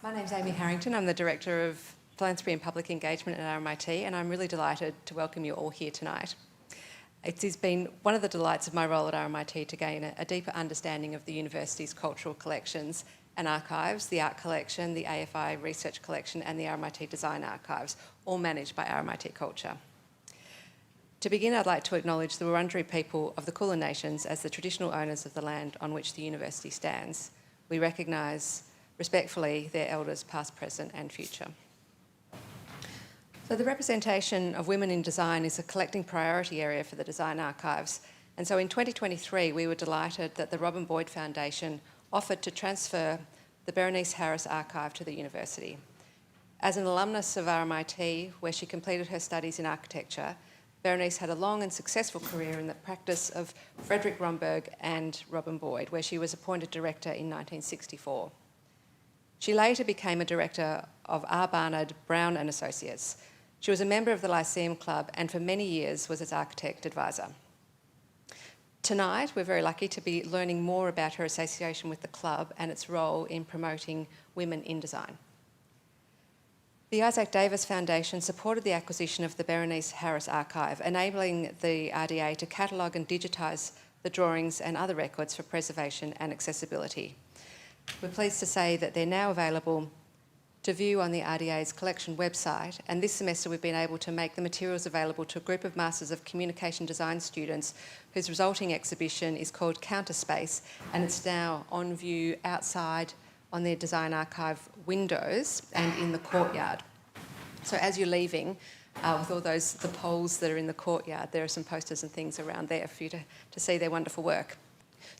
My name's Amy Harrington. I'm the Director of Philanthropy and Public Engagement at RMIT, and I'm really delighted to welcome you all here tonight. It has been one of the delights of my role at RMIT to gain a deeper understanding of the university's cultural collections and archives, the Art Collection, the AFI Research Collection and the RMIT Design Archives, all managed by RMIT Culture. To begin, I'd like to acknowledge the Wurundjeri people of the Kulin Nations as the traditional owners of the land on which the university stands. We recognise respectfully their elders past, present and future. So the representation of women in design is a collecting priority area for the Design Archives, and so in 2023 we were delighted that the Robin Boyd Foundation offered to transfer the Berenice Harris Archive to the university. As an alumnus of RMIT, where she completed her studies in architecture, Berenice had a long and successful career in the practice of Frederick Romberg and Robin Boyd, where she was appointed director in 1964. She later became a director of R. Barnard, Brown and Associates. She was a member of the Lyceum Club and for many years was its architect advisor. Tonight, we're very lucky to be learning more about her association with the club and its role in promoting women in design. The Isaac Davis Foundation supported the acquisition of the Berenice Harris Archive, enabling the RDA to catalogue and digitise the drawings and other records for preservation and accessibility. We're pleased to say that they're now available to view on the RDA's collection website, and this semester we've been able to make the materials available to a group of Masters of Communication Design students whose resulting exhibition is called Counterspace, and it's now on view outside on their Design Archive windows and in the courtyard. So as you're leaving, with all the poles that are in the courtyard, there are some posters and things around there for you to see their wonderful work.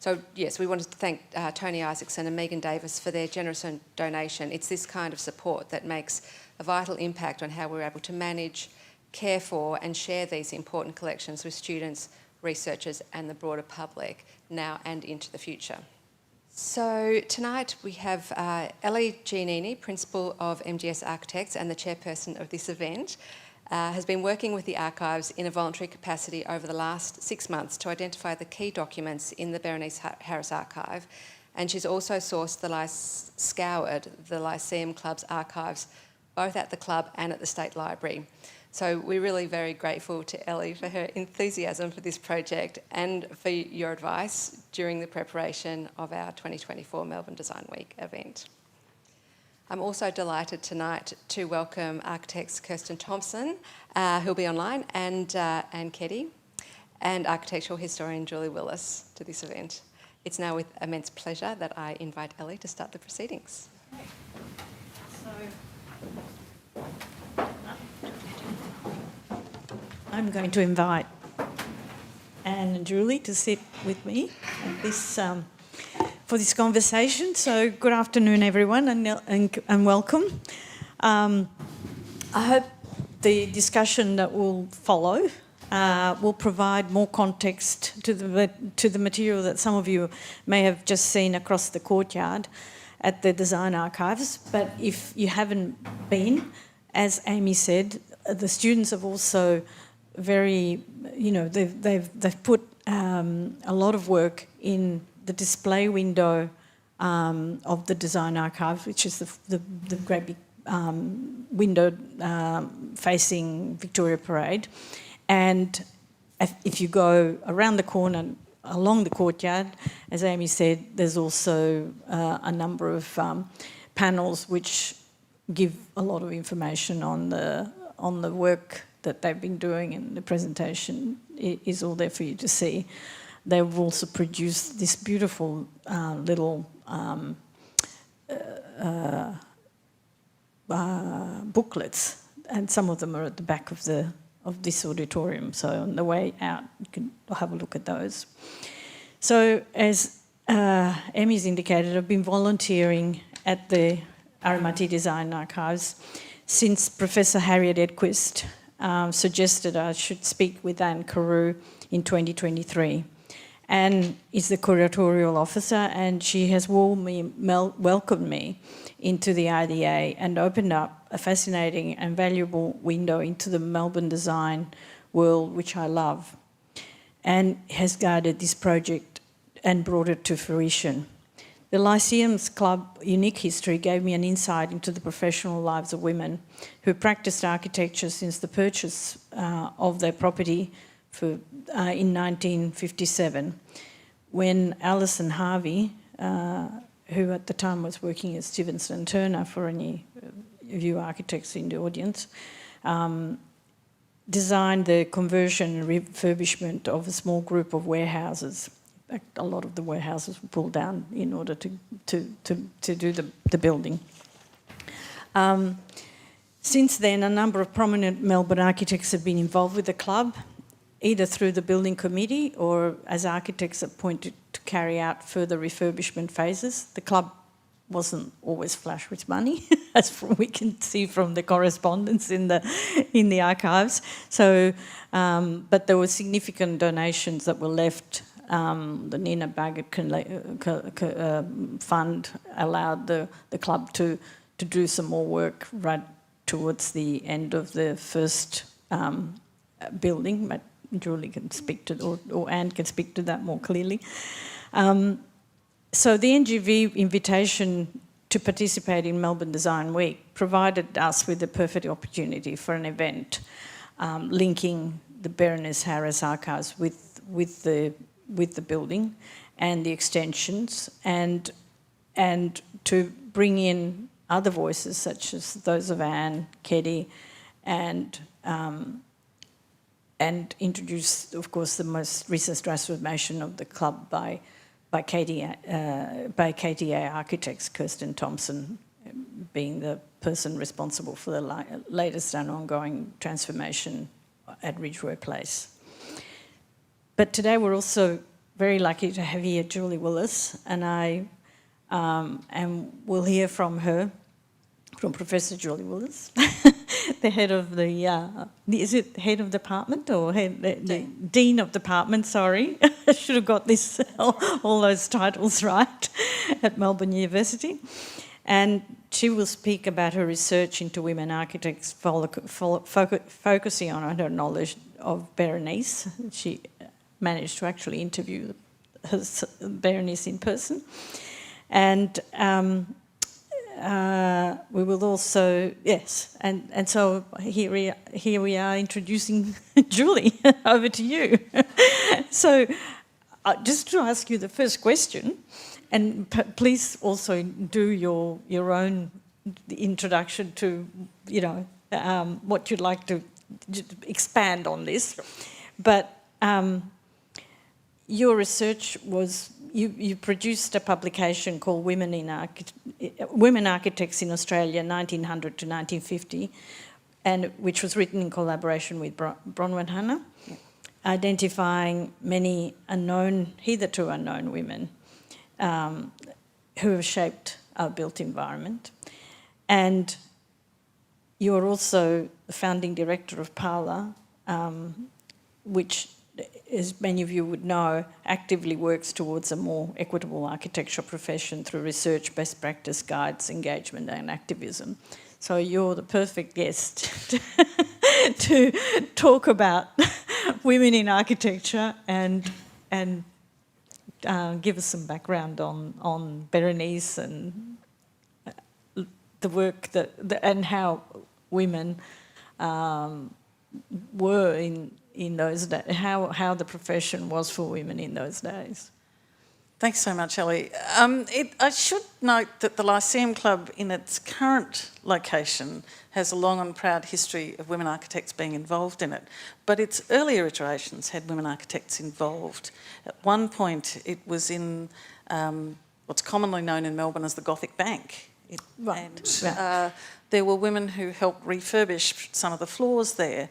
So yes, we wanted to thank Tony Isaacson and Megan Davis for their generous donation. It's this kind of support that makes a vital impact on how we're able to manage, care for and share these important collections with students, researchers and the broader public now and into the future. So tonight we have Eli Giannini, Principal of MGS Architects and the chairperson of this event, has been working with the archives in a voluntary capacity over the last 6 months to identify the key documents in the Berenice Harris Archive, and she's also scoured the Lyceum Club's archives, both at the club and at the State Library. So we're really very grateful to Ellie for her enthusiasm for this project and for your advice during the preparation of our 2024 Melbourne Design Week event. I'm also delighted tonight to welcome architects Kerstin Thompson, who'll be online, and Keddie, and architectural historian Julie Willis to this event. It's now with immense pleasure that I invite Ellie to start the proceedings. So, I'm going to invite Anne and Julie to sit with me at this for this conversation. So good afternoon, everyone, and welcome. I hope the discussion that will follow will provide more context to the material that some of you may have just seen across the courtyard at the Design Archives. But if you haven't been, as Amy said, the students have also they've put a lot of work in the display window of the Design Archive, which is the great big window facing Victoria Parade. And if you go around the corner, along the courtyard, as Amy said, there's also a number of panels which give a lot of information on the work that they've been doing, and the presentation is all there for you to see. They've also produced this beautiful little booklets, and some of them are at the back of this auditorium. So on the way out, you can have a look at those. So as Emmy's indicated, I've been volunteering at the RMIT Design Archives since Professor Harriet Edquist suggested I should speak with Anne Carew in 2023. Anne is the curatorial officer, and she has warmly welcomed me into the RDA and opened up a fascinating and valuable window into the Melbourne design world, which I love, and has guided this project and brought it to fruition. The Lyceum Club unique history gave me an insight into the professional lives of women who practiced architecture since the purchase of their property in 1957, when Alison Harvey, who at the time was working as Stevenson and Turner, for any of you architects in the audience, designed the conversion and refurbishment of a small group of warehouses. In fact, a lot of the warehouses were pulled down in order to do the building. Since then, a number of prominent Melbourne architects have been involved with the club, either through the building committee or as architects appointed to carry out further refurbishment phases. The club wasn't always flush with money, as we can see from the correspondence in the archives. So, but there were significant donations that were left. The Nina Baggett Fund allowed the club to do some more work right towards the end of the first building, but Julie can speak to, or Anne can speak to that more clearly. So the NGV invitation to participate in Melbourne Design Week provided us with the perfect opportunity for an event linking the Berenice Harris archives with the building and the extensions, and to bring in other voices such as those of Anne, Keddie, and introduce, of course, the most recent transformation of the club by KTA Architects, Kerstin Thompson being the person responsible for the latest and ongoing transformation at Ridgway Place. But today we're also very lucky to have here Julie Willis, and we'll hear from her, from Professor Julie Willis, the head of the, is it head of department or the Dean of department, sorry. I should have got this, all those titles right, at Melbourne University. And she will speak about her research into women architects, focusing on her knowledge of Berenice. She managed to actually interview Berenice in person. And we will also, yes, and so here we are introducing Julie. Over to you. So just to ask you the first question, and please also do your own introduction to, what you'd like to expand on this. But your research was, you produced a publication called Women Architects in Australia, 1900 to 1950, and which was written in collaboration with Bronwyn Hanna, identifying many hitherto unknown women who have shaped our built environment. And you're also the founding director of Paula, which, as many of you would know, actively works towards a more equitable architectural profession through research, best practice guides, engagement and activism. So you're the perfect guest to talk about women in architecture and give us some background on Berenice and the work and how women were in those days, how the profession was for women in those days. Thanks so much, Ellie. I should note that the Lyceum Club, in its current location, has a long and proud history of women architects being involved in it, but its earlier iterations had women architects involved. At one point, it was in what's commonly known in Melbourne as the Gothic Bank. There were women who helped refurbish some of the floors there.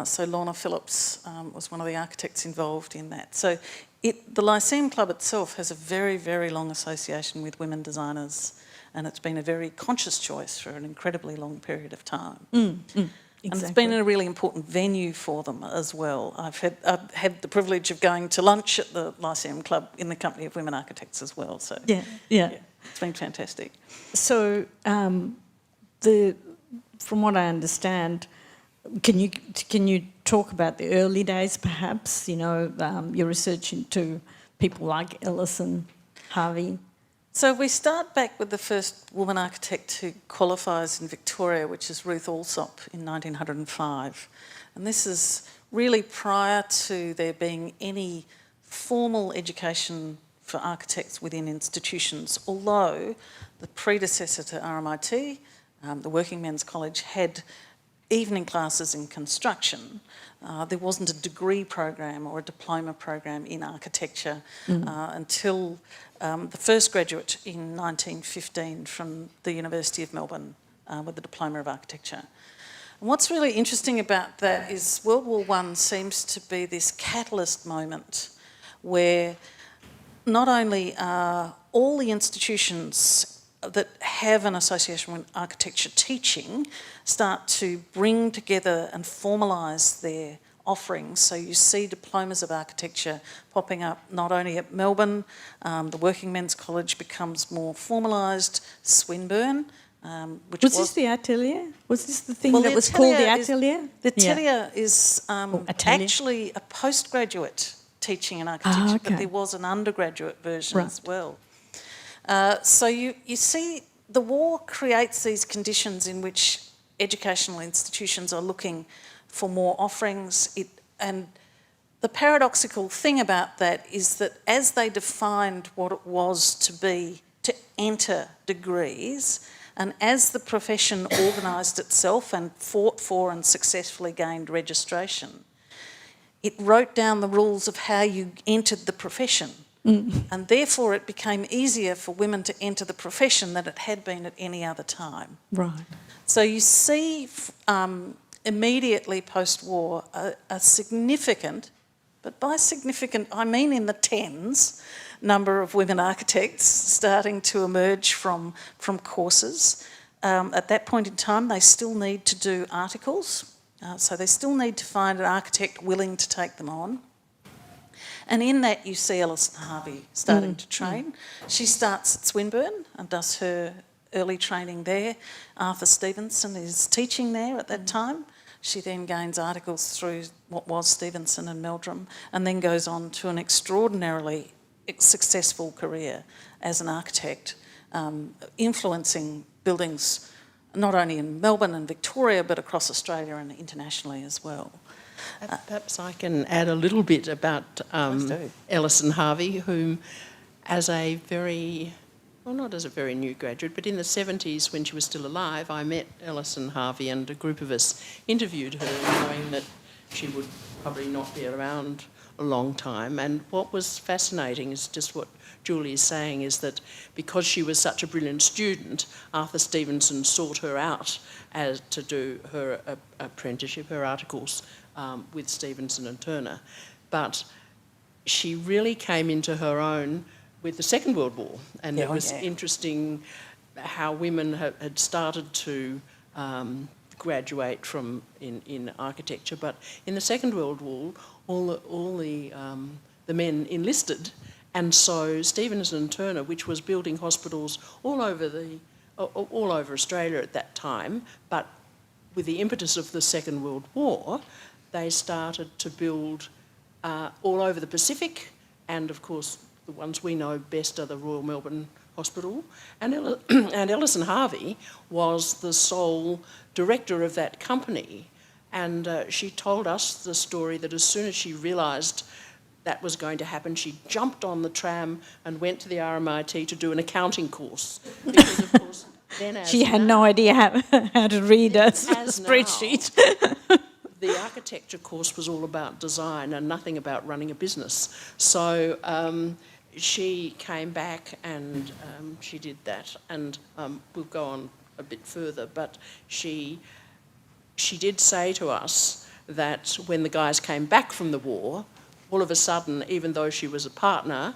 So Lorna Phillips was one of the architects involved in that. So the Lyceum Club itself has a very, very long association with women designers, and it's been a very conscious choice for an incredibly long period of time. Exactly. And it's been a really important venue for them as well. I've had the privilege of going to lunch at the Lyceum Club in the company of women architects as well. So yeah, it's been fantastic. So from what I understand, can you talk about the early days, perhaps? Your research into people like Alison Harvey. So we start back with the first woman architect who qualifies in Victoria, which is Ruth Alsop in 1905. And this is really prior to there being any formal education for architects within institutions, although the predecessor to RMIT, the Working Men's College, had evening classes in construction. There wasn't a degree program or a diploma program in architecture until the first graduate in 1915 from the University of Melbourne with the Diploma of Architecture. And what's really interesting about that is World War I seems to be this catalyst moment where not only are all the institutions that have an association with architecture teaching start to bring together and formalise their offerings. So you see diplomas of architecture popping up not only at Melbourne, the Working Men's College becomes more formalised, Swinburne, which was this the atelier? Was this the thing well, that the was called the atelier atelier? The atelier is actually a postgraduate teaching in architecture, but there was an undergraduate version as well. So you see the war creates these conditions in which educational institutions are looking for more offerings. And the paradoxical thing about that is that as they defined what it was to enter degrees, and as the profession organised itself and fought for and successfully gained registration, it wrote down the rules of how you entered the profession. And therefore it became easier for women to enter the profession than it had been at any other time. Right. So you see immediately post-war a significant, but by significant I mean in the tens, number of women architects starting to emerge from courses. At that point in time they still need to do articles, so they still need to find an architect willing to take them on. And in that you see Alison Harvey starting to train. She starts at Swinburne and does her early training there. Arthur Stevenson is teaching there at that time. She then gains articles through what was Stevenson and Meldrum and then goes on to an extraordinarily successful career as an architect, influencing buildings not only in Melbourne and Victoria but across Australia and internationally as well. Perhaps I can add a little bit about Alison Harvey, whom as a very, well not as a very new graduate, but in the 70s when she was still alive, I met Alison Harvey and a group of us interviewed her knowing that she would probably not be around a long time. And what was fascinating is just what Julie is saying, is that because she was such a brilliant student, Arthur Stevenson sought her out as to do her apprenticeship, her articles with Stevenson and Turner. But she really came into her own with the Second World War, and it was interesting how women had started to graduate from in architecture, but in the Second World War, all the men enlisted, and so Stevenson and Turner, which was building hospitals all over Australia at that time, but with the impetus of the Second World War, they started to build all over the Pacific, and of course the ones we know best are the Royal Melbourne Hospital, and Alison Harvey was the sole director of that company, and she told us the story that as soon as she realised that was going to happen, she jumped on the tram and went to the RMIT to do an accounting course, because of course then as she had no idea how to read a spreadsheet. The architecture course was all about design and nothing about running a business. So she came back and she did that, and we'll go on a bit further, but she did say to us that when the guys came back from the war, all of a sudden, even though she was a partner,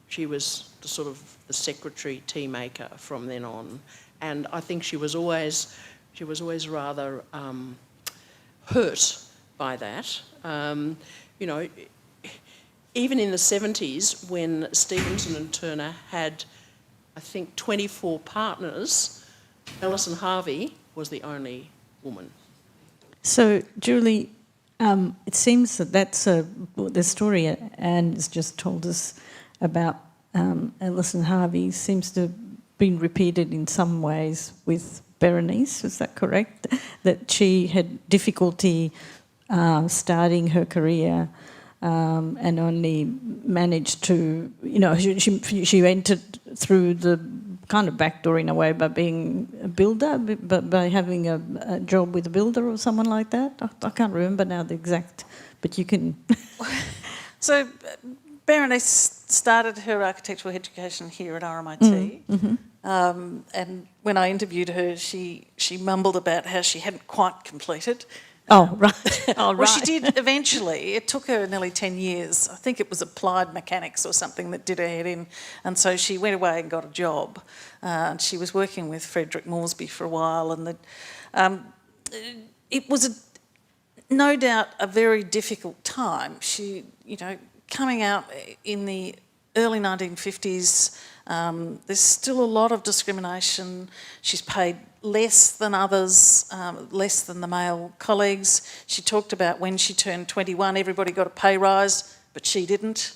she was the sort of the secretary, tea maker from then on. And I think she was always rather hurt by that. You know, even in the 70s, when Stevenson and Turner had, I think, 24 partners, Alison Harvey was the only woman. So, Julie, it seems that that's the story Anne has just told us about Alison Harvey seems to have been repeated in some ways with Berenice, is that correct? That she had difficulty starting her career and only managed to, you know, she entered through the kind of back door in a way by being a builder, but by having a job with a builder or someone like that. I can't remember now the exact, but you can... So Berenice started her architectural education here at RMIT. And when I interviewed her, she mumbled about how she hadn't quite completed. Oh, right. Oh, Well, she did eventually. It took her nearly 10 years. I think it was applied mechanics or something that did her head in. And so she went away and got a job. And she was working with Frederick Moresby for a while. And it was no doubt a very difficult time. She, you know, coming out in the early 1950s, there's still a lot of discrimination. She's paid less than others, less than the male colleagues. She talked about when she turned 21, everybody got a pay rise, but she didn't.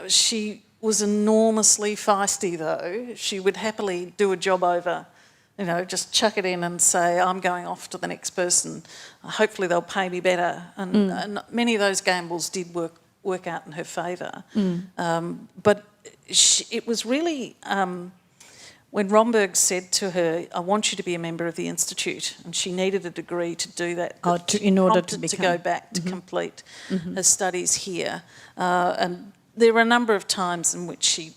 She was enormously feisty, though. She would happily do a job over, you know, just chuck it in and say, I'm going off to the next person. Hopefully they'll pay me better. And many of those gambles did work out in her favour. But it was really... when Romberg said to her, I want you to be a member of the Institute, and she needed a degree to do that, in order to go back to complete her studies here. And there were a number of times in which she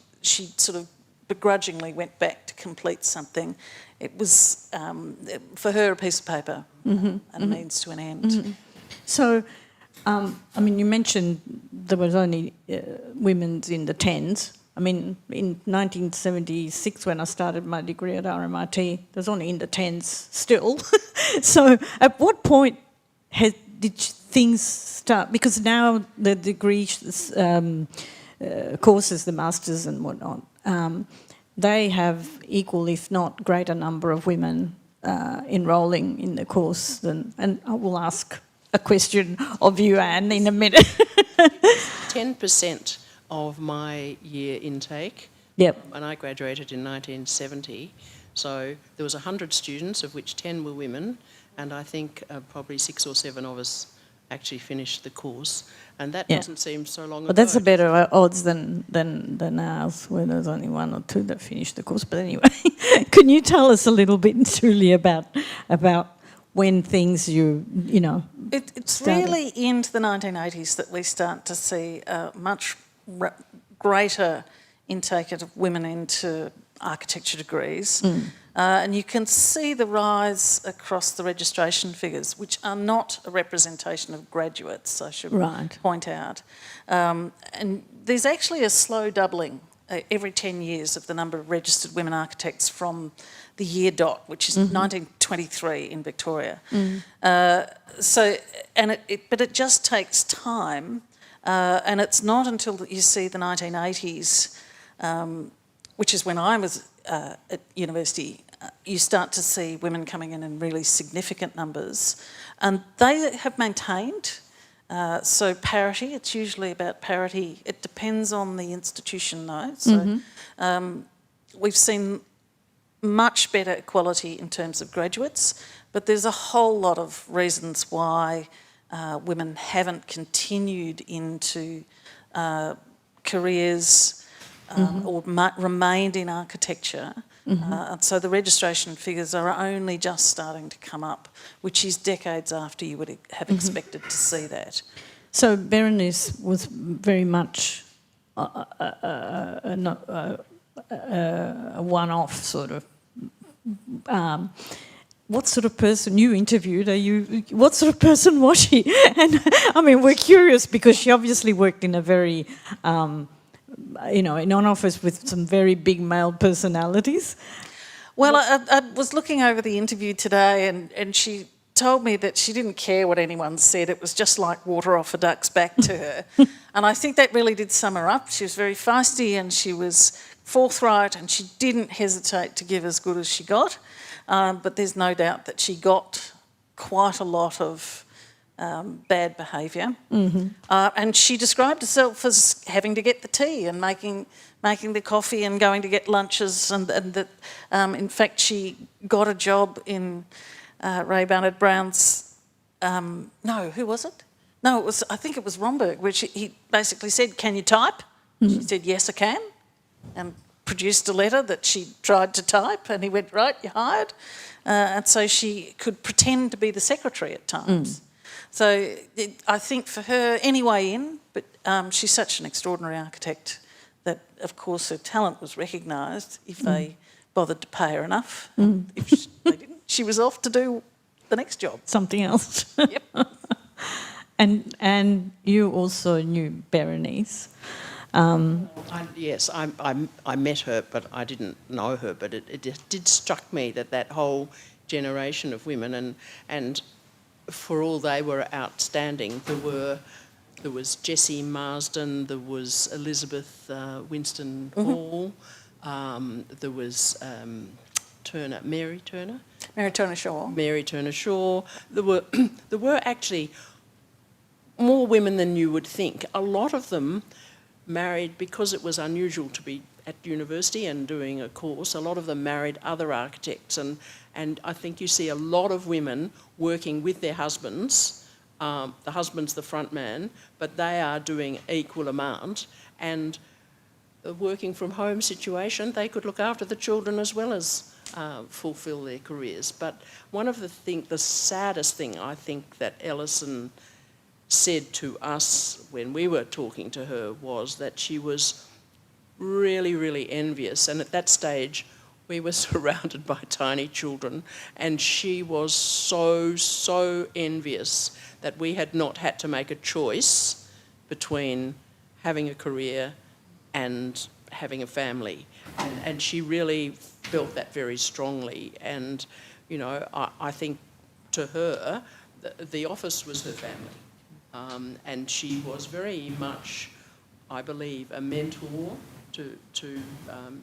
sort of begrudgingly went back to complete something. It was, for her, a piece of paper and a means to an end. So, I mean, you mentioned there was only women's in the tens. I mean, in 1976, when I started my degree at RMIT, there was only in the tens still. So at what point did things start? Because now the degree courses, the masters and whatnot, they have equal, if not greater number of women enrolling in the course and I will ask a question of you, Anne, in a minute. 10% of my year intake. Yep. And I graduated in 1970. So there was 100 students, of which 10 were women, and I think probably 6 or 7 of us actually finished the course. And that doesn't seem so long ago. But that's a better odds than ours, where there's only 1 or 2 that finished the course. But anyway, can you tell us a little bit, Julie, about when things you know... It's really into the 1980s that we start to see a much greater intake of women into architecture degrees. And you can see the rise across the registration figures, which are not a representation of graduates, I should point out. And there's actually a slow doubling every 10 years of the number of registered women architects from the year dot, which is 1923 in Victoria. But it just takes time, and it's not until you see the 1980s, which is when I was at university, you start to see women coming in really significant numbers, and they have maintained. So parity, it's usually about parity. It depends on the institution though. So we've seen much better equality in terms of graduates, but there's a whole lot of reasons why women haven't continued into careers or remained in architecture. And so the registration figures are only just starting to come up, which is decades after you would have expected to see that. So Berenice was very much a one-off sort of. What sort of person you interviewed? What sort of person was she? And I mean, we're curious because she obviously worked in a very, in an office with some very big male personalities. Well, I was looking over the interview today, and she told me that she didn't care what anyone said. It was just like water off a duck's back to her. And I think that really did sum her up. She was very feisty and she was forthright, and she didn't hesitate to give as good as she got. But there's no doubt that she got quite a lot of bad behaviour. And she described herself as having to get the tea and making the coffee and going to get lunches, and that in fact she got a job in Ray Barnard Brown's, no, who was it? No, I think it was Romberg, where he basically said, "Can you type?" She said, "Yes, I can," and produced a letter that she tried to type, and he went, "Right, you're hired." And so she could pretend to be the secretary at times. So I think for her, any way in, but she's such an extraordinary architect that, of course, her talent was recognised if they bothered to pay her enough. If they didn't, she was off to do the next job. Something else. Yep. And you also knew Berenice. Yes, I met her, but I didn't know her. But it did struck me that whole generation of women, and for all they were outstanding, there was Jessie Marsden, there was Elizabeth Winston Hall, there was Mary Turner Shaw. There were actually more women than you would think. A lot of them married, because it was unusual to be at university and doing a course, a lot of them married other architects, and I think you see a lot of women working with their husbands. The husband's the front man, but they are doing equal amount, and the working from home situation, they could look after the children as well as fulfil their careers. But one of the saddest thing I think that Ellison said to us when we were talking to her was that she was really, really envious. And at that stage, we were surrounded by tiny children, and she was so envious that we had not had to make a choice between having a career and having a family. And she really felt that very strongly. And, you know, I think to her, the office was her family. And she was very much, I believe, a mentor to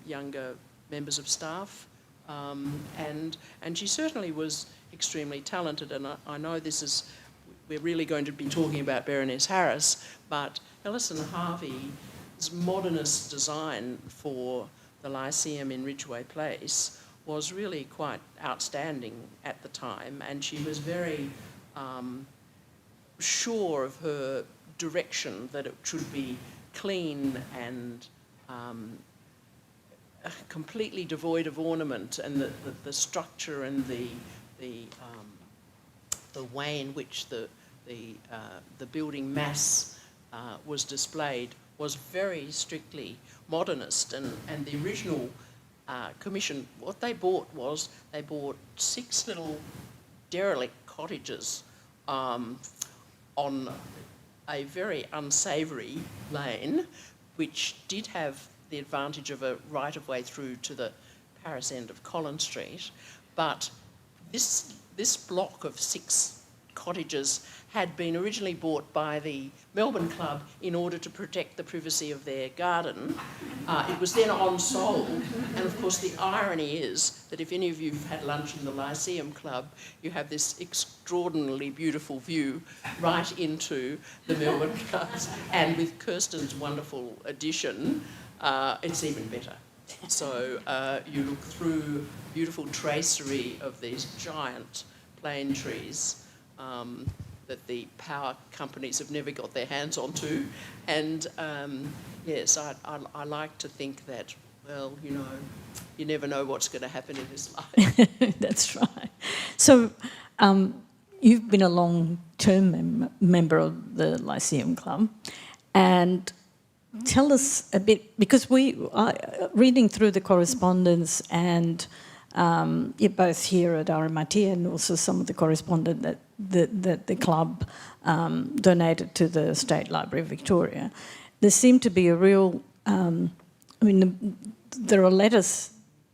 younger members of staff, and she certainly was extremely talented. And I know we're really going to be talking about Berenice Harris, but Ellison Harvey's modernist design for the Lyceum in Ridgway Place was really quite outstanding at the time, and she was very sure of her direction, that it should be clean and completely devoid of ornament, and the structure and the way in which the building mass was displayed was very strictly modernist. And the original commission, what they bought was, they bought 6 little derelict cottages on a very unsavoury lane, which did have the advantage of a right-of-way through to the Paris end of Collins Street. But this block of 6 cottages had been originally bought by the Melbourne Club in order to protect the privacy of their garden. It was then on-sold, and of course the irony is that if any of you have had lunch in the Lyceum Club, you have this extraordinarily beautiful view right into the Melbourne Clubs, and with Kerstin's wonderful addition, it's even better. So you look through beautiful tracery of these giant plane trees that the power companies have never got their hands onto. And yes, I like to think that, well, you know, you never know what's going to happen in this life. That's right. So you've been a long-term member of the Lyceum Club, and tell us a bit, because we are reading through the correspondence, and you're both here at RMIT, and also some of the correspondence that the club donated to the State Library of Victoria. There seemed to be a real, there are letters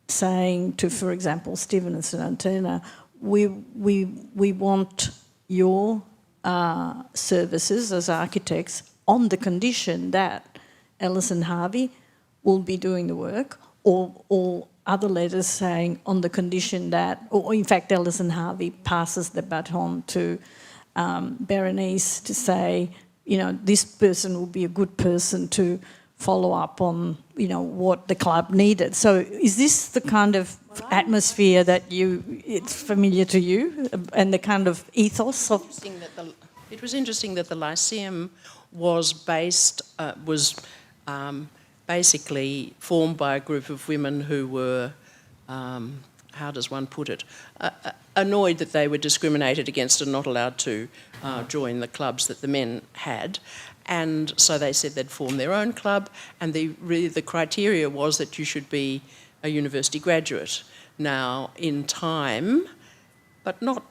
saying to, for example, Stephen and Santina, we want your services as architects on the condition that Ellison Harvey will be doing the work, or other letters saying on the condition that, or in fact Ellison Harvey passes the baton to Berenice to say, you know, this person will be a good person to follow up on, you know, what the club needed. So is this the kind of atmosphere that it's familiar to you, and the kind of ethos of... It was interesting that the Lyceum was basically formed by a group of women who were, how does one put it, annoyed that they were discriminated against and not allowed to join the clubs that the men had. And so they said they'd form their own club, and the criteria was that you should be a university graduate. Now, in time, but not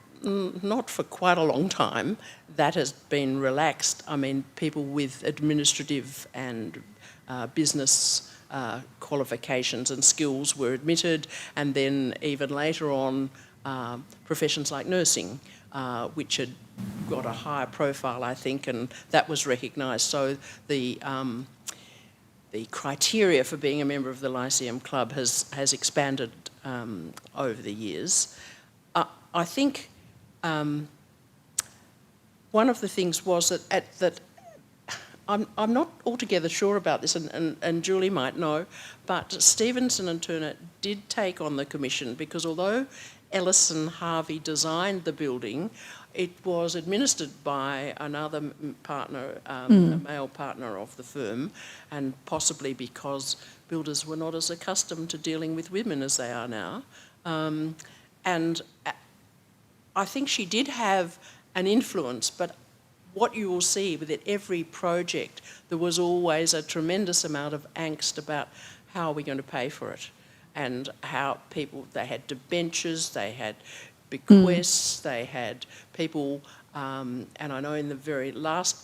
for quite a long time, that has been relaxed. I mean, people with administrative and business qualifications and skills were admitted, and then even later on, professions like nursing, which had got a higher profile, I think, and that was recognised. So the criteria for being a member of the Lyceum Club has expanded over the years. I think one of the things was that I'm not altogether sure about this, and Julie might know, but Stevenson and Turner did take on the commission, because although Ellison Harvey designed the building, it was administered by another partner, a male partner of the firm, and possibly because builders were not as accustomed to dealing with women as they are now. And I think she did have an influence, but what you will see with every project, there was always a tremendous amount of angst about how are we going to pay for it, and how they had debentures, they had bequests, they had people, and I know in the very last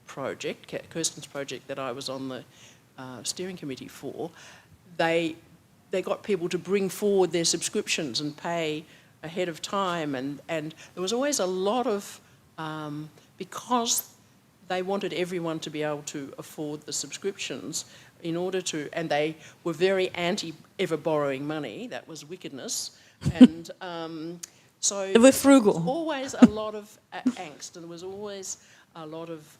project, Kerstin's project that I was on the steering committee for, they got people to bring forward their subscriptions and pay ahead of time, and there was always a lot of, because they wanted everyone to be able to afford the subscriptions in order to, and they were very anti ever borrowing money, that was wickedness, and so they were frugal. There was always a lot of angst, and there was always a lot of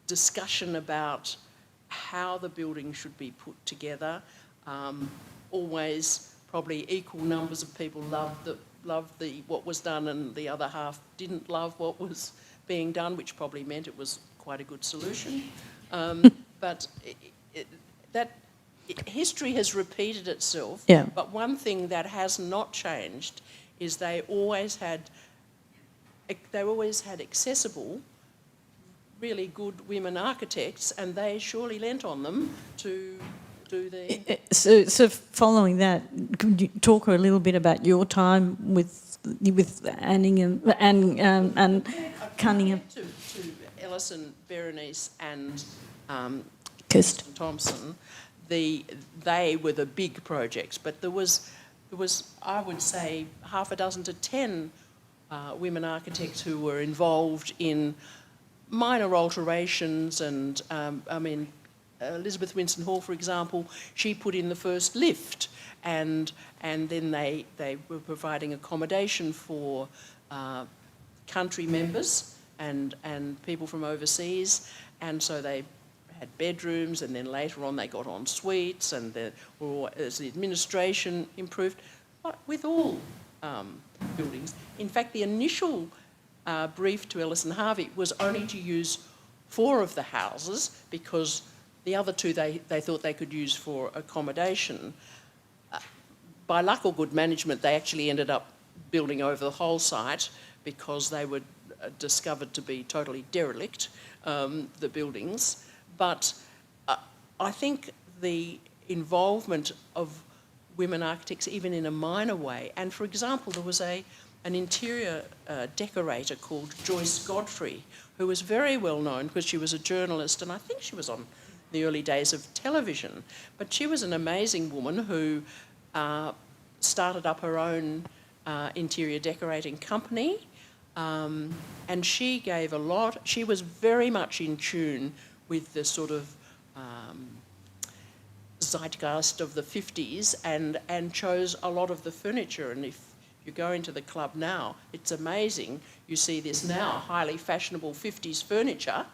discussion about how the building should be put together. Always probably equal numbers of people loved what was done, and the other half didn't love what was being done, which probably meant it was quite a good solution. But history has repeated itself. Yeah. But one thing that has not changed is they always had accessible, really good women architects, and they surely lent on them to do their... So following that, could you talk a little bit about your time with Anningham and Cunningham? To Ellison, Berenice and Kerstin Thompson, they were the big projects, but there was I would say half a dozen to 10 women architects who were involved in minor alterations, and Elizabeth Winston Hall, for example, she put in the first lift, and then they were providing accommodation for country members and people from overseas, and so they had bedrooms, and then later on they got en suites, and as the administration improved, with all buildings. In fact, the initial brief to Ellison Harvey was only to use 4 of the houses, because the other 2 they thought they could use for accommodation. By luck or good management, they actually ended up building over the whole site, because they were discovered to be totally derelict, the buildings. But I think the involvement of women architects, even in a minor way, and for example, there was an interior decorator called Joyce Godfrey, who was very well known because she was a journalist, and I think she was on the early days of television. But she was an amazing woman who started up her own interior decorating company, and she gave a lot. She was very much in tune with the sort of zeitgeist of the 50s, and chose a lot of the furniture. And if You go into the club now, it's amazing. You see this now highly fashionable 50s furniture,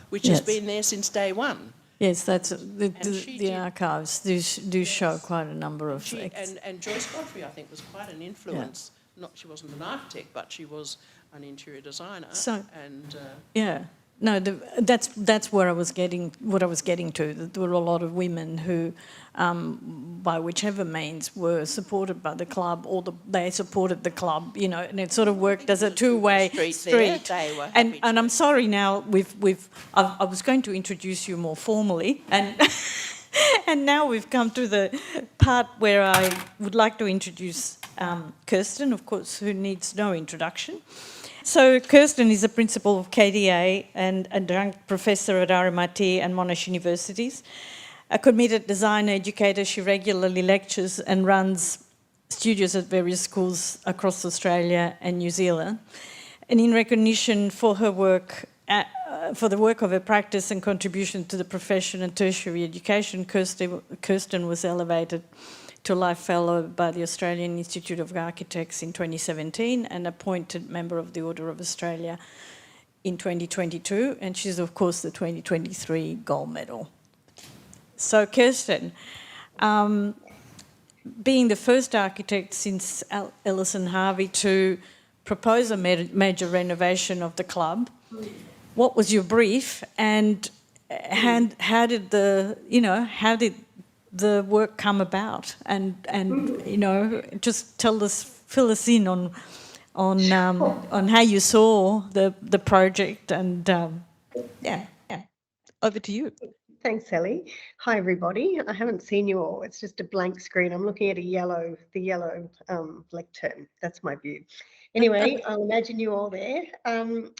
which has been there since day one. Yes, that's she the did- archives do show quite a number of And Joyce Godfrey, I think, was quite an influence. She wasn't an architect, but she was an interior designer. Yeah. No, that's where I was getting, what I was getting to. That there were a lot of women who, by whichever means, were supported by the club, or they supported the club, you know, and it sort of worked as a two-way street. They were and happy I'm sorry now, I was going to introduce you more formally, and and now we've come to the part where I would like to introduce Kerstin, of course, who needs no introduction. So Kerstin is a principal of KTA and adjunct professor at RMIT and Monash Universities. A committed design educator, she regularly lectures and runs studios at various schools across Australia and New Zealand. And in recognition for her work, for the work of her practice and contribution to the profession and tertiary education, Kerstin was elevated to Life Fellow by the Australian Institute of Architects in 2017 and appointed Member of the Order of Australia in 2022, and she's of course the 2023 Gold Medal. So Kerstin, being the first architect since Ellison Harvey to propose a major renovation of the club, what was your brief, and how did the work come about, and you know, just fill us in on how you saw the project, and over to you. Thanks, Ellie. Hi, everybody. I haven't seen you all. It's just a blank screen. I'm looking at the yellow lectern. That's my view. Anyway, I'll imagine you all there.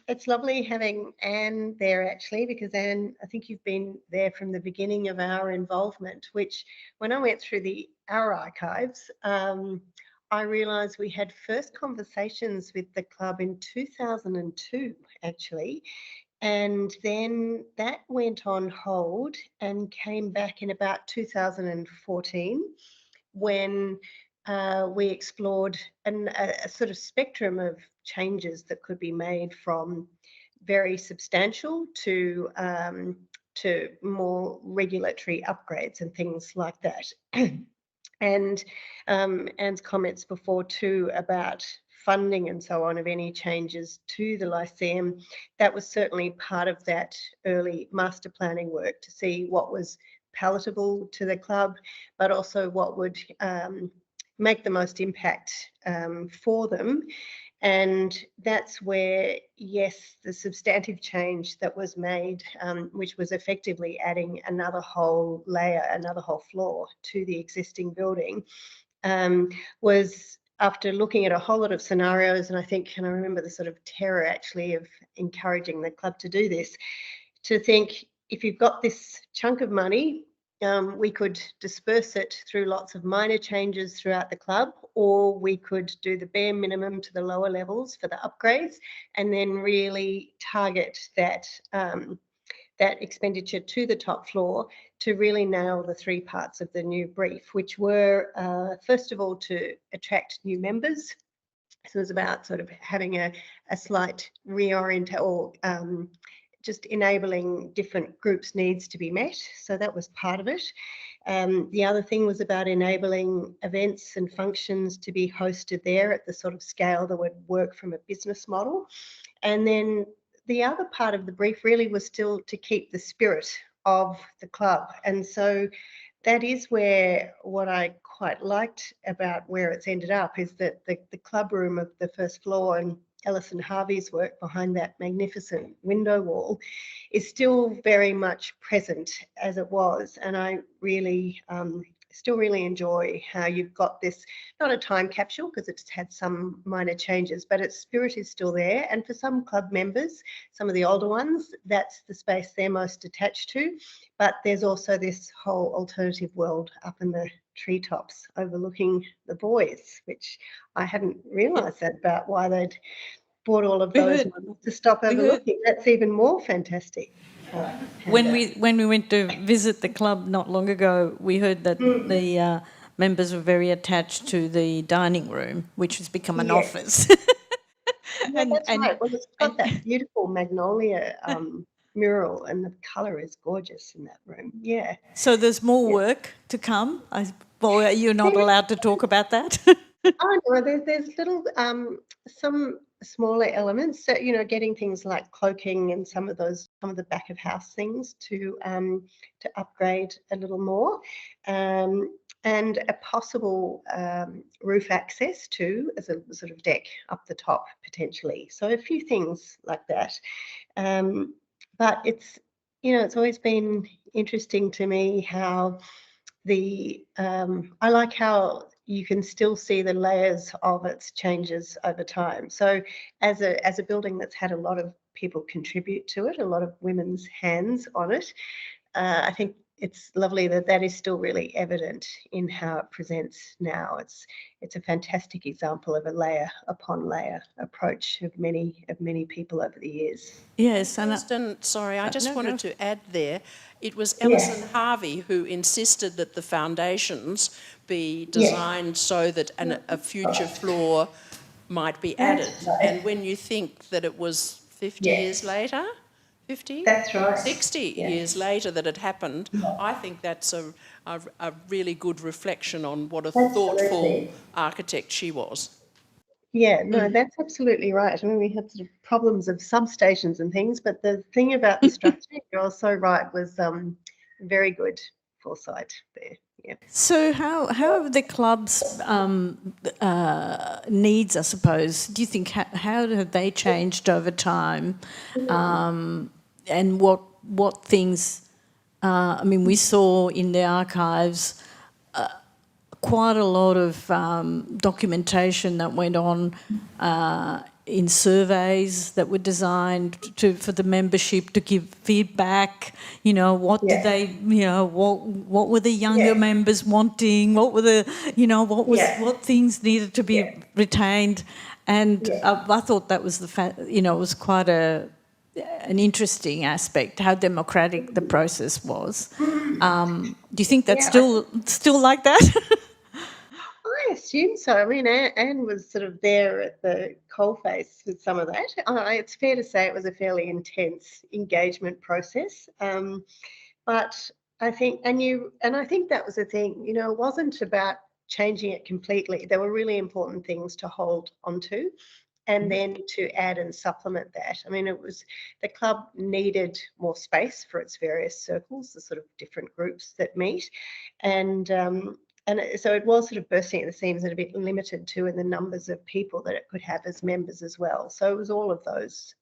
It's lovely having Anne there, actually, because Anne, I think you've been there from the beginning of our involvement, which when I went through our archives, I realised we had first conversations with the club in 2002, actually. And then that went on hold and came back in about 2014 when we explored a sort of spectrum of changes that could be made, from very substantial to more regulatory upgrades and things like that. And Anne's comments before too about funding and so on of any changes to the Lyceum, that was certainly part of that early master planning work, to see what was palatable to the club, but also what would make the most impact for them. And that's where, yes, the substantive change that was made, which was effectively adding another whole layer, another whole floor to the existing building, was after looking at a whole lot of scenarios. And I remember the sort of terror actually of encouraging the club to do this, to think, if you've got this chunk of money, we could disperse it through lots of minor changes throughout the club, or we could do the bare minimum to the lower levels for the upgrades, and then really target that expenditure to the top floor to really nail the three parts of the new brief, which were, first of all, to attract new members. So it was about sort of having a slight reorient, or just enabling different groups' needs to be met. So that was part of it. The other thing was about enabling events and functions to be hosted there at the sort of scale that would work from a business model. And then the other part of the brief really was still to keep the spirit of the club. And so that is where, what I quite liked about where it's ended up is that the club room of the first floor and Ellison Harvey's work behind that magnificent window wall is still very much present as it was. And I really still really enjoy how you've got this, not a time capsule because it's had some minor changes, but its spirit is still there. And for some club members, some of the older ones, that's the space they're most attached to. But there's also this whole alternative world up in the treetops overlooking the boys, which I hadn't realised that about, why they'd bought all of those ones to stop overlooking. That's even more fantastic. When we went to visit the club not long ago, we heard that members were very attached to the dining room, which has become an Yes. office. Yeah, that's and- right. Well, it's got that beautiful magnolia mural, and the colour is gorgeous in that room. Yeah. So there's more Yeah. work to come. Well, you're not allowed to talk about that. Oh no, there's little some smaller elements. So getting things like cloaking and some of the back of house things to upgrade a little more, and a possible roof access too, as a sort of deck up the top potentially. So a few things like that. But it's always been interesting to me how I like how you can still see the layers of its changes over time. So as a building that's had a lot of people contribute to it, a lot of women's hands on it, I think it's lovely that is still really evident in how it presents now. It's a fantastic example of a layer upon layer approach of many people over the years. Yes, and Kerstin, sorry, I just no, wanted go. to add there, it was Yeah. Ellison Harvey who insisted that the foundations be designed so that a future floor might be added. right. And when you think that it was 50 Yes. years later, 50? That's right. 60 Yeah. years later that it happened, I think that's a really good reflection on what a thoughtful Absolutely. architect she was. Yeah, no, that's absolutely right. I mean, we had sort of problems of substations and things, but the thing about the structure, you're so right, was very good foresight there. Yeah. So how have the club's needs, I suppose, do you think, how have they changed over time? And what things, I mean, we saw in the archives quite a lot of documentation that went on in surveys that were designed for the membership to give feedback. What did they, what were the younger members wanting? What were the, what things needed to be retained? And I thought that was it was quite an interesting aspect, how democratic the process was. Do you think that's still like that? I assume so. I mean, Anne was sort of there at the coalface with some of that. It's fair to say it was a fairly intense engagement process. But I think, and I think that was the thing, it wasn't about changing it completely. There were really important things to hold onto, and then to add and supplement that. I mean, the club needed more space for its various circles, the sort of different groups that meet, and so it was sort of bursting at the seams and a bit limited too in the numbers of people that it could have as members as well. So it was all of those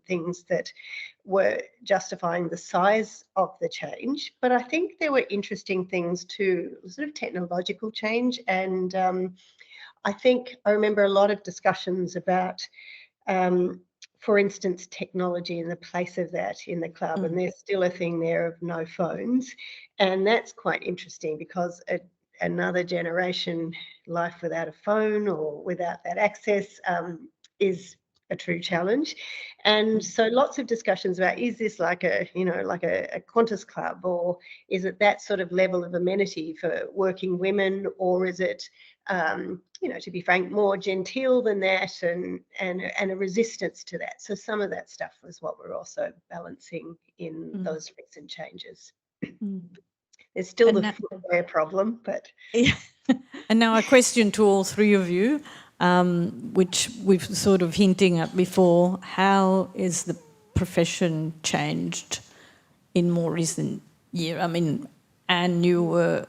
things that were justifying the size of the change. But I think there were interesting things too, sort of technological change. And I remember a lot of discussions about, for instance, technology and the place of that in the club. And there's still a thing there of no phones. And that's quite interesting because another generation life without a phone or without that access is a true challenge. And so lots of discussions about, is this like a Qantas club, or is it that sort of level of amenity for working women, or is it to be frank, more genteel than that, and a resistance to that. So some of that stuff was what we're also balancing in those recent changes. There's still the footwear problem, but... Yeah. And now a question to all three of you, which we've sort of hinting at before. How is the profession changed in more recent years? I mean, Anne, you were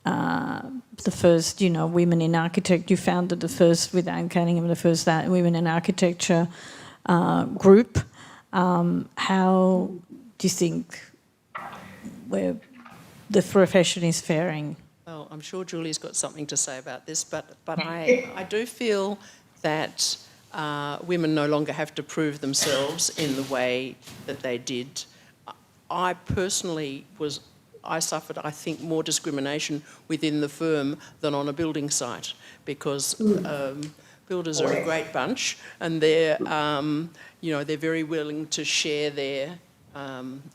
the first, women in architect. You founded the first, with Anne Cunningham, the first women in architecture group. How do you think where the profession is faring? Well, I'm sure Julie's got something to say about this, but I do feel that women no longer have to prove themselves in the way that they did. I personally suffered, I think, more discrimination within the firm than on a building site, because builders are a great bunch, and they're very willing to share their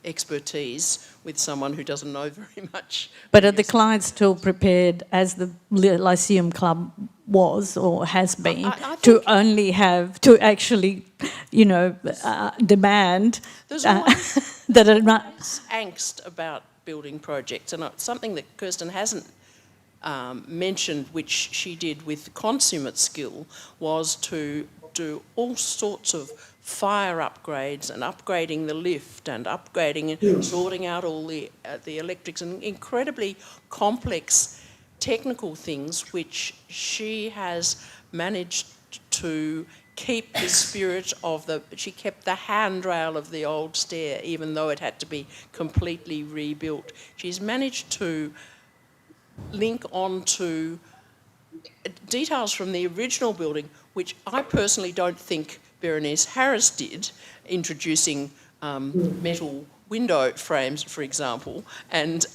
expertise with someone who doesn't know very much. But are the clients still prepared, as the Lyceum Club was or has been, I to think only have, to actually, you know, demand there's always that are not... angst about building projects, and something that Kerstin hasn't mentioned, which she did with consummate skill, was to do all sorts of fire upgrades and upgrading the lift and upgrading and sorting out all the electrics and incredibly complex technical things, which she has managed to keep the spirit of she kept the handrail of the old stair, even though it had to be completely rebuilt. She's managed to link on to details from the original building, which I personally don't think Berenice Harris did, introducing metal window frames, for example. And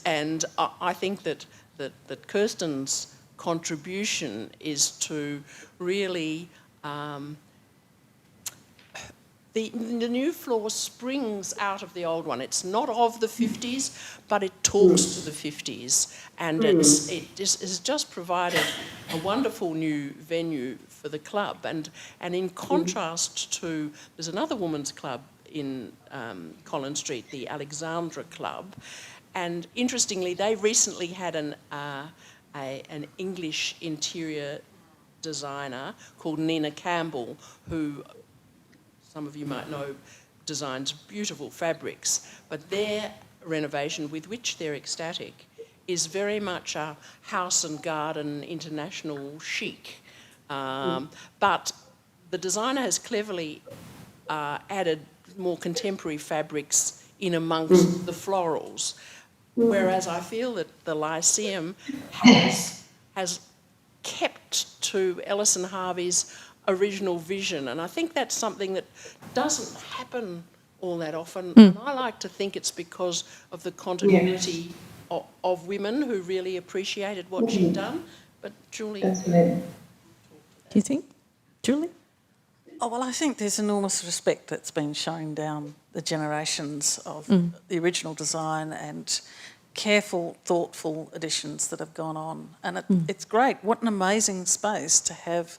I think that Kerstin's contribution is to really the new floor springs out of the old one. It's not of the 50s, but it talks to the 50s, and it has just provided a wonderful new venue for the club. And in contrast to, there's another women's club in Collins Street, the Alexandra Club, and interestingly, they recently had an English interior designer called Nina Campbell, who some of you might know designs beautiful fabrics, but their renovation, with which they're ecstatic, is very much a house and garden international chic. But the designer has cleverly added more contemporary fabrics in amongst the florals, whereas I feel that the Lyceum has kept to Ellison Harvey's original vision, and I think that's something that doesn't happen all that often. And I like to think it's because of the continuity of women who really appreciated what she'd done. But Julie, Do you think, Julie? Oh, well, I think there's enormous respect that's been shown down the generations of the original design and careful, thoughtful additions that have gone on. And it's great. What an amazing space to have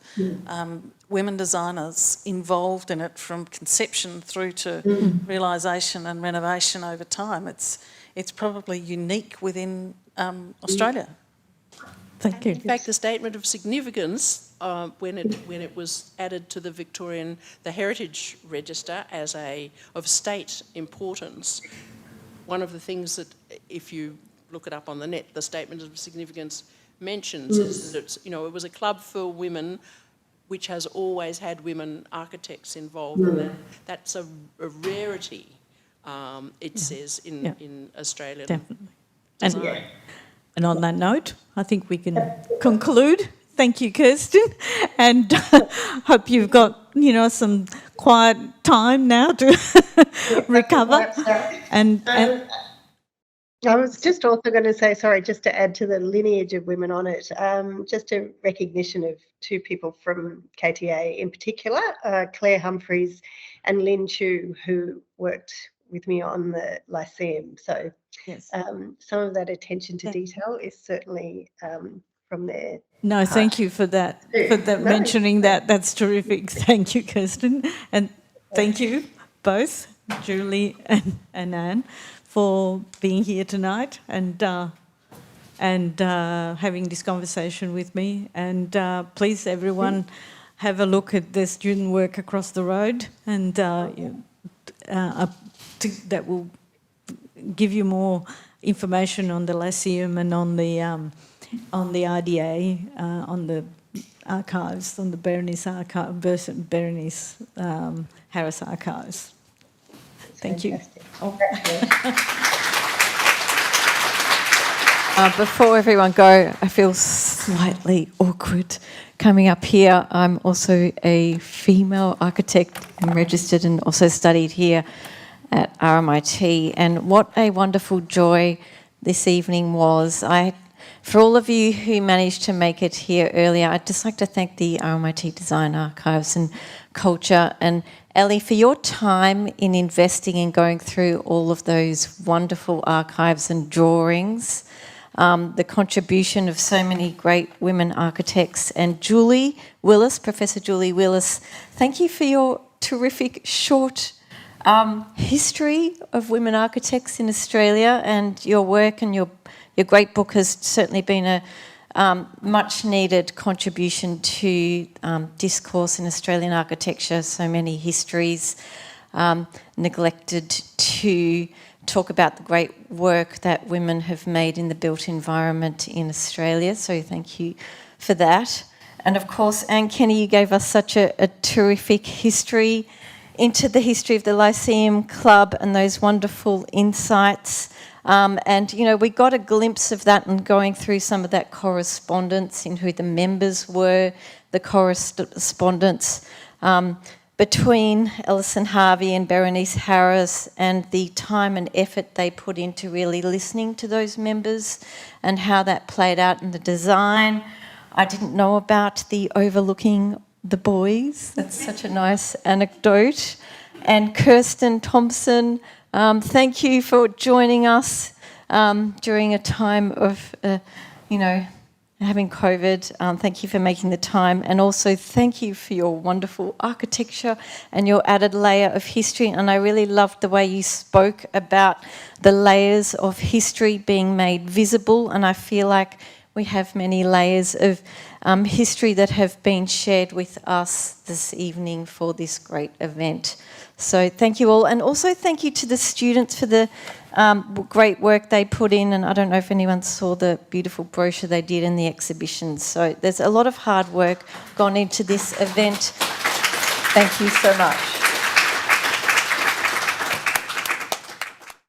women designers involved in it from conception through to realisation and renovation over time. It's probably unique within Australia. Thank you. in fact, the statement of significance when it was added to the Heritage Register as of state importance, one of the things that, if you look it up on the net, the statement of significance mentions is that it was a club for women, which has always had women architects involved, and that's a rarity. It says in Australia. Definitely. And on that note, I think we can conclude. Thank you, Kerstin, and hope you've got some quiet time now to recover. And I was just also going to say, sorry, just to add to the lineage of women on it, just a recognition of two people from KTA in particular, Claire Humphreys and Lynn Chu, who worked with me on the Lyceum. So yes. Some of that attention to detail is certainly from there. No, thank you for that, mentioning that. That's terrific. Thank you, Kerstin. And thank you both, Julie and Anne, for being here tonight and having this conversation with me. And please, everyone, have a look at the student work across the road, and that will give you more information on the Lyceum and on the IDA, on the archives, on the Berenice Harris archives. Thank you. Before everyone go, I feel slightly awkward coming up here. I'm also a female architect. I'm registered and also studied here at RMIT. And what a wonderful joy this evening was. For all of you who managed to make it here earlier, I'd just like to thank the RMIT Design Archives and culture. And Ellie, for your time in investing in going through all of those wonderful archives and drawings, the contribution of so many great women architects, and Julie Willis, Professor Julie Willis, thank you for your terrific short history of women architects in Australia, and your work and your great book has certainly been a much needed contribution to discourse in Australian architecture. So many histories neglected to talk about the great work that women have made in the built environment in Australia. So thank you for that. And of course, Anne Kenny, you gave us such a terrific history into the history of the Lyceum Club and those wonderful insights. And, you know, we got a glimpse of that and going through some of that correspondence in who the members were, the correspondence between Alison Harvey and Berenice Harris, and the time and effort they put into really listening to those members and how that played out in the design. I didn't know about the overlooking the boys. That's such a nice anecdote. And Kerstin Thompson, thank you for joining us during a time of, having COVID. Thank you for making the time. And also thank you for your wonderful architecture and your added layer of history. And I really loved the way you spoke about the layers of history being made visible. And I feel like we have many layers of history that have been shared with us this evening for this great event. So thank you all. And also thank you to the students for the great work they put in. And I don't know if anyone saw the beautiful brochure they did in the exhibition. So there's a lot of hard work gone into this event. Thank you so much.